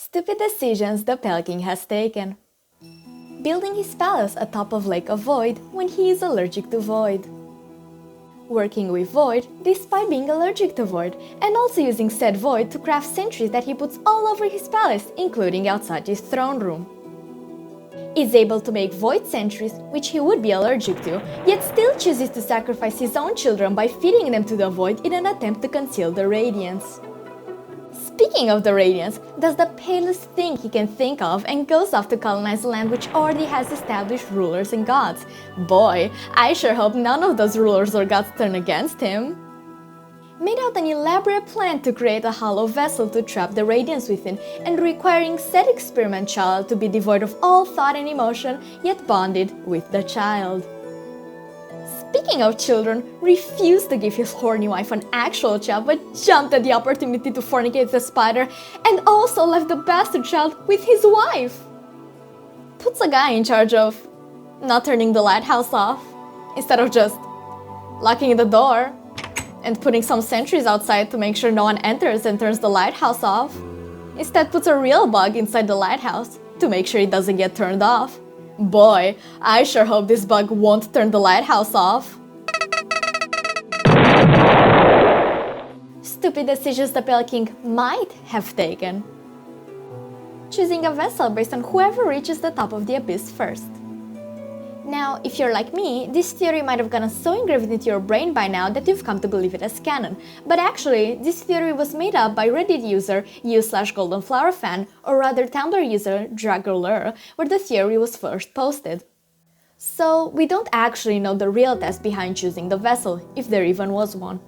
Stupid decisions the Pale King has taken. Building his palace atop of Lake of Void when he is allergic to void. Working with void despite being allergic to void, and also using said void to craft sentries that he puts all over his palace, including outside his throne room. Is able to make void sentries, which he would be allergic to, yet still chooses to sacrifice his own children by feeding them to the void in an attempt to conceal the radiance. Speaking of the radiance, does the palest thing he can think of and goes off to colonize a land which already has established rulers and gods. Boy, I sure hope none of those rulers or gods turn against him. Made out an elaborate plan to create a hollow vessel to trap the radiance within, and requiring said experiment child to be devoid of all thought and emotion, yet bonded with the child. Speaking of children, refused to give his horny wife an actual child, but jumped at the opportunity to fornicate the spider, and also left the bastard child with his wife. Puts a guy in charge of not turning the lighthouse off, instead of just locking the door and putting some sentries outside to make sure no one enters and turns the lighthouse off. Instead puts a real bug inside the lighthouse to make sure it doesn't get turned off. Boy, I sure hope this bug won't turn the lighthouse off. Stupid decisions the Pale King might have taken. Choosing a vessel based on whoever reaches the top of the abyss first. Now, if you're like me, this theory might have gotten so engraved into your brain by now that you've come to believe it as canon. But actually, this theory was made up by Reddit user u/goldenflowerfan, or rather Tumblr user Dragolur, where the theory was first posted. So, we don't actually know the real test behind choosing the vessel, if there even was one.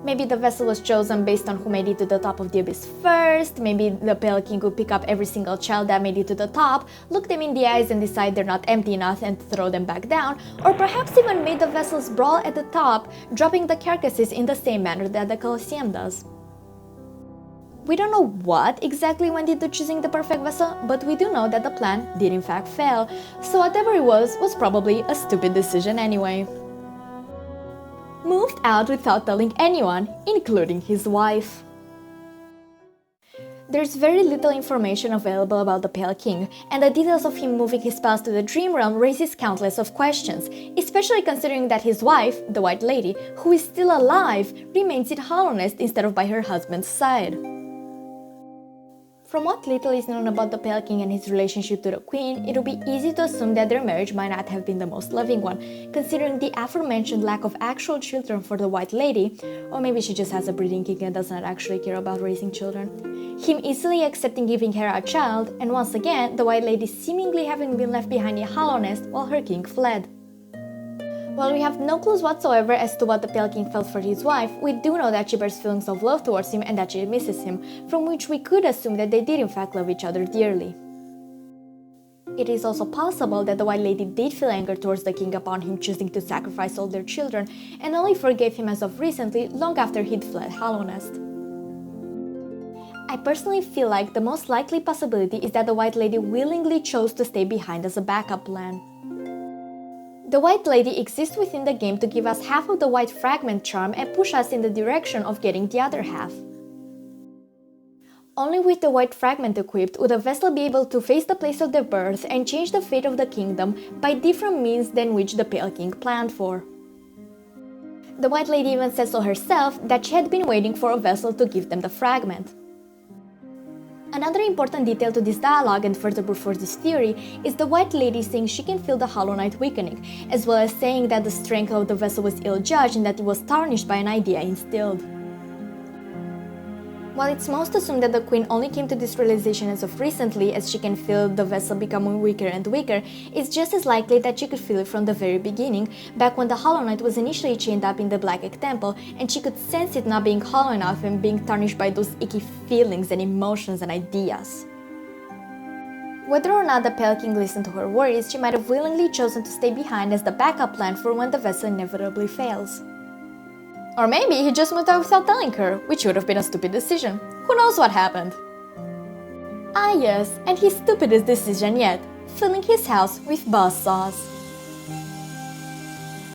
Maybe the vessel was chosen based on who made it to the top of the abyss first, maybe the Pale King would pick up every single child that made it to the top, look them in the eyes and decide they're not empty enough and throw them back down, or perhaps even made the vessels brawl at the top, dropping the carcasses in the same manner that the Colosseum does. We don't know what exactly went into choosing the perfect vessel, but we do know that the plan did in fact fail, so whatever it was probably a stupid decision anyway. Moved out without telling anyone, including his wife. There's very little information available about the Pale King, and the details of him moving his palace to the Dream Realm raises countless of questions, especially considering that his wife, the White Lady, who is still alive, remains in Hollow Nest instead of by her husband's side. From what little is known about the Pale King and his relationship to the Queen, it would be easy to assume that their marriage might not have been the most loving one, considering the aforementioned lack of actual children for the White Lady, or maybe she just has a breeding king and does not actually care about raising children, him easily accepting giving her a child, and once again, the White Lady seemingly having been left behind in Hollow Nest while her king fled. While we have no clues whatsoever as to what the Pale King felt for his wife, we do know that she bears feelings of love towards him and that she misses him, from which we could assume that they did in fact love each other dearly. It is also possible that the White Lady did feel anger towards the king upon him choosing to sacrifice all their children, and only forgave him as of recently, long after he'd fled Hollow Nest. I personally feel like the most likely possibility is that the White Lady willingly chose to stay behind as a backup plan. The White Lady exists within the game to give us half of the White Fragment charm and push us in the direction of getting the other half. Only with the White Fragment equipped would a vessel be able to face the place of their birth and change the fate of the kingdom by different means than which the Pale King planned for. The White Lady even says so herself that she had been waiting for a vessel to give them the fragment. Another important detail to this dialogue and further proof for this theory is the White Lady saying she can feel the Hollow Knight weakening, as well as saying that the strength of the vessel was ill-judged and that it was tarnished by an idea instilled. While it's most assumed that the Queen only came to this realization as of recently, as she can feel the vessel becoming weaker and weaker, it's just as likely that she could feel it from the very beginning, back when the Hollow Knight was initially chained up in the Black Egg Temple, and she could sense it not being hollow enough and being tarnished by those icky feelings and emotions and ideas. Whether or not the Pale King listened to her worries, she might have willingly chosen to stay behind as the backup plan for when the vessel inevitably fails. Or maybe he just moved out without telling her, which would have been a stupid decision. Who knows what happened? Ah yes, and his stupidest decision yet, filling his house with buzz saws.